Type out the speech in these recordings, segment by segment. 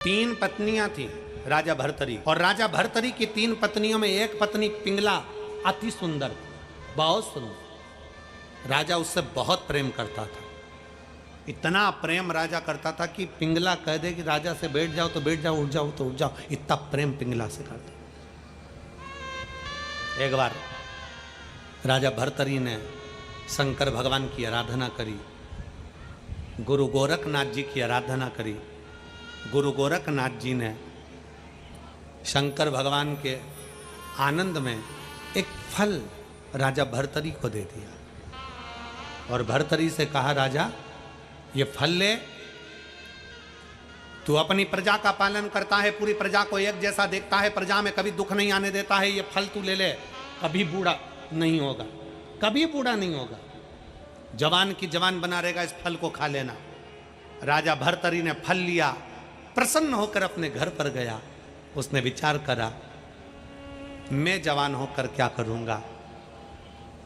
तीन पत्नियां थी राजा भर्तरी, और राजा भर्तरी की तीन पत्नियों में एक पत्नी पिंगला अति सुंदर, बहुत सुंदर। राजा उससे बहुत प्रेम करता था, इतना प्रेम राजा करता था कि पिंगला कह दे कि राजा से बैठ जाओ तो बैठ जाओ, उठ जाओ तो उठ जाओ, इतना प्रेम पिंगला से करता। एक बार राजा भर्तरी ने शंकर भगवान की आराधना करी, गुरु गोरखनाथ जी की आराधना करी। गुरु गोरखनाथ जी ने शंकर भगवान के आनंद में एक फल राजा भर्तरी को दे दिया और भर्तरी से कहा, राजा ये फल ले, तू अपनी प्रजा का पालन करता है, पूरी प्रजा को एक जैसा देखता है, प्रजा में कभी दुख नहीं आने देता है, ये फल तू ले ले, कभी बूढ़ा नहीं होगा, कभी बूढ़ा नहीं होगा, जवान की जवान बना रहेगा, इस फल को खा लेना। राजा भर्तरी ने फल लिया, प्रसन्न होकर अपने घर पर गया। उसने विचार करा, मैं जवान होकर क्या करूंगा,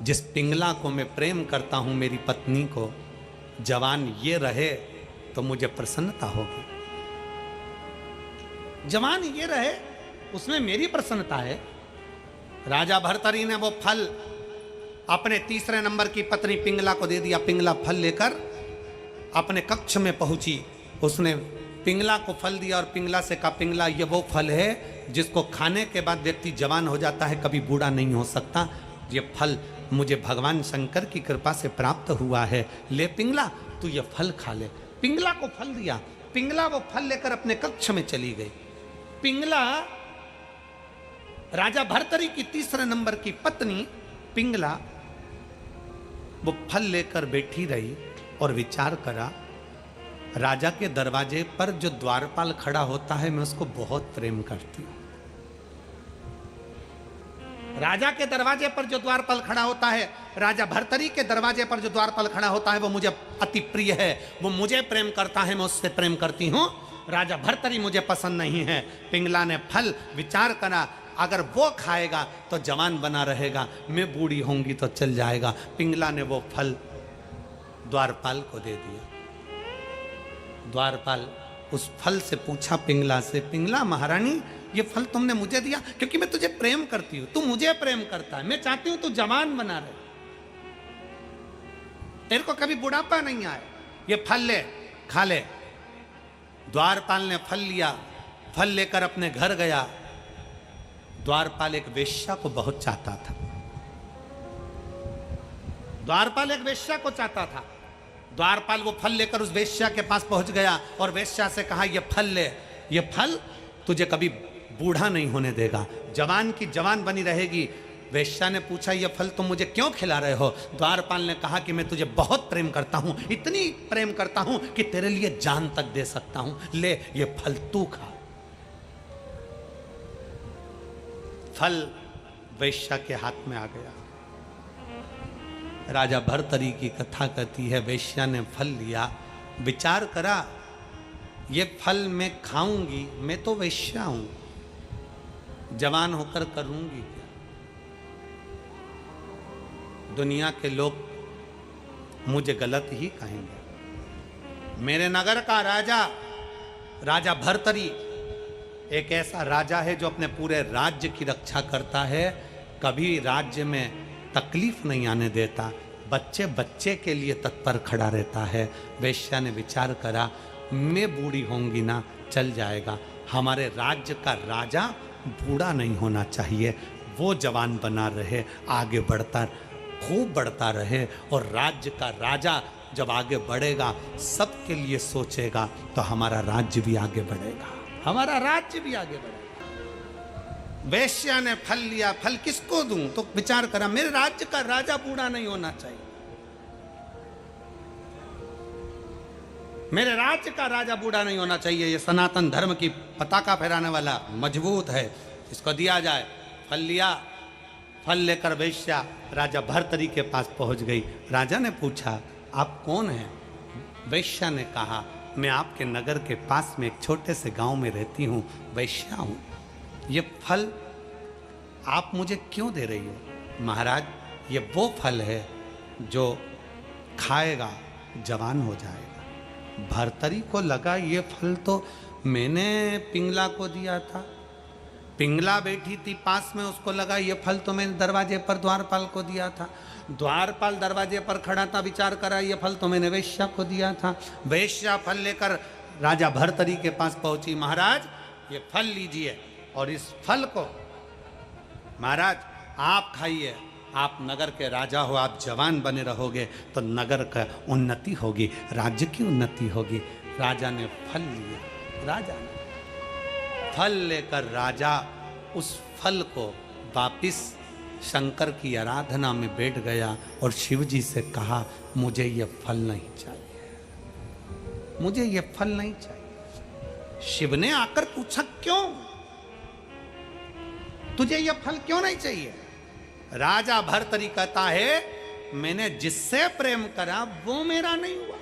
जिस पिंगला को मैं प्रेम करता हूं, मेरी पत्नी को, जवान ये रहे तो मुझे प्रसन्नता होगी, जवान ये रहे उसमें मेरी प्रसन्नता है। राजा भर्तरी ने वो फल अपने तीसरे नंबर की पत्नी पिंगला को दे दिया। पिंगला फल लेकर अपने कक्ष में पहुंची, उसने पिंगला को फल दिया और पिंगला से कहा, पिंगला ये वो फल है जिसको खाने के बाद व्यक्ति जवान हो जाता है, कभी बूढ़ा नहीं हो सकता, ये फल मुझे भगवान शंकर की कृपा से प्राप्त हुआ है, ले पिंगला तू ये फल खा ले। पिंगला को फल दिया, पिंगला वो फल लेकर अपने कक्ष में चली गई। पिंगला राजा भर्तरी की तीसरे नंबर की पत्नी पिंगला वो फल लेकर बैठी रही और विचार करा, राजा के दरवाजे पर जो द्वारपाल खड़ा होता है, मैं उसको बहुत प्रेम करती हूं। राजा के दरवाजे पर जो द्वारपाल खड़ा होता है, राजा भर्तरी के दरवाजे पर जो द्वारपाल खड़ा होता है, वो मुझे अति प्रिय है, वो मुझे प्रेम करता है, मैं उससे प्रेम करती हूं। राजा भर्तरी मुझे पसंद नहीं है। पिंगला ने फल विचार करा, अगर वो खाएगा तो जवान बना रहेगा, मैं बूढ़ी होंगी तो चल जाएगा। पिंगला ने वो फल द्वारपाल को दे दिया। द्वारपाल उस फल से पूछा पिंगला से, पिंगला महारानी ये फल तुमने मुझे दिया क्योंकि मैं तुझे प्रेम करती हूं, तू मुझे प्रेम करता है, मैं चाहती हूं तू जवान बना रहे, तेरे को कभी बुढ़ापा नहीं आए, ये फल ले खा ले। द्वारपाल ने फल लिया, फल लेकर अपने घर गया। द्वारपाल एक वेश्या को बहुत चाहता था, द्वारपाल एक वेश्या को चाहता था। द्वारपाल वो फल लेकर उस वेश्या के पास पहुंच गया और वेश्या से कहा, ये फल ले, ये फल तुझे कभी बूढ़ा नहीं होने देगा, जवान की जवान बनी रहेगी। वेश्या ने पूछा, ये फल तुम मुझे क्यों खिला रहे हो? द्वारपाल ने कहा कि मैं तुझे बहुत प्रेम करता हूं, इतनी प्रेम करता हूं कि तेरे लिए जान तक दे सकता हूं, ले ये फल तू खा। फल वेश्या के हाथ में आ गया। राजा भर्तरी की कथा कहती है, वेश्या ने फल लिया, विचार करा, ये फल मैं खाऊंगी, मैं तो वेश्या हूं, जवान होकर करूंगी क्या? दुनिया के लोग मुझे गलत ही कहेंगे। मेरे नगर का राजा, राजा भर्तरी एक ऐसा राजा है जो अपने पूरे राज्य की रक्षा करता है, कभी राज्य में तकलीफ नहीं आने देता, बच्चे बच्चे के लिए तत्पर खड़ा रहता है। वेश्या ने विचार करा, मैं बूढ़ी होंगी ना, चल जाएगा, हमारे राज्य का राजा बूढ़ा नहीं होना चाहिए, वो जवान बना रहे, आगे बढ़ता खूब बढ़ता रहे, और राज्य का राजा जब आगे बढ़ेगा, सबके लिए सोचेगा, तो हमारा राज्य भी आगे बढ़ेगा, हमारा राज्य भी आगे बढ़ेगा। वेश्या ने फल लिया, फल किसको दूं? तो विचार करा, मेरे राज्य का राजा बूढ़ा नहीं होना चाहिए, मेरे राज्य का राजा बूढ़ा नहीं होना चाहिए, ये सनातन धर्म की पताका फहराने वाला मजबूत है, इसको दिया जाए। फल लिया, फल लेकर वेश्या राजा भर्तरी के पास पहुंच गई। राजा ने पूछा, आप कौन हैं? वेश्या ने कहा, मैं आपके नगर के पास में एक छोटे से गांव में रहती हूँ, वेश्या हूँ, ये फल आप मुझे क्यों दे रही हो? महाराज, ये वो फल है जो खाएगा जवान हो जाएगा। भर्तरी को लगा ये फल तो मैंने पिंगला को दिया था। पिंगला बैठी थी पास में, उसको लगा ये फल तो मैंने दरवाजे पर द्वारपाल को दिया था। द्वारपाल दरवाजे पर खड़ा था, विचार करा ये फल तो मैंने वेश्या को दिया था। वेश्या फल लेकर राजा भर्तरी के पास पहुंची। महाराज ये फल लीजिए और इस फल को महाराज आप खाइए, आप नगर के राजा हो, आप जवान बने रहोगे तो नगर का उन्नति होगी, राज्य की उन्नति होगी। राजा ने फल लिया। राजा ने फल लेकर राजा उस फल को वापिस शंकर की आराधना में बैठ गया और शिव जी से कहा मुझे ये फल नहीं चाहिए, मुझे ये फल नहीं चाहिए। शिव ने आकर पूछा क्यों, तुझे ये फल क्यों नहीं चाहिए? राजा भर्तरी कहता है मैंने जिससे प्रेम करा वो मेरा नहीं हुआ।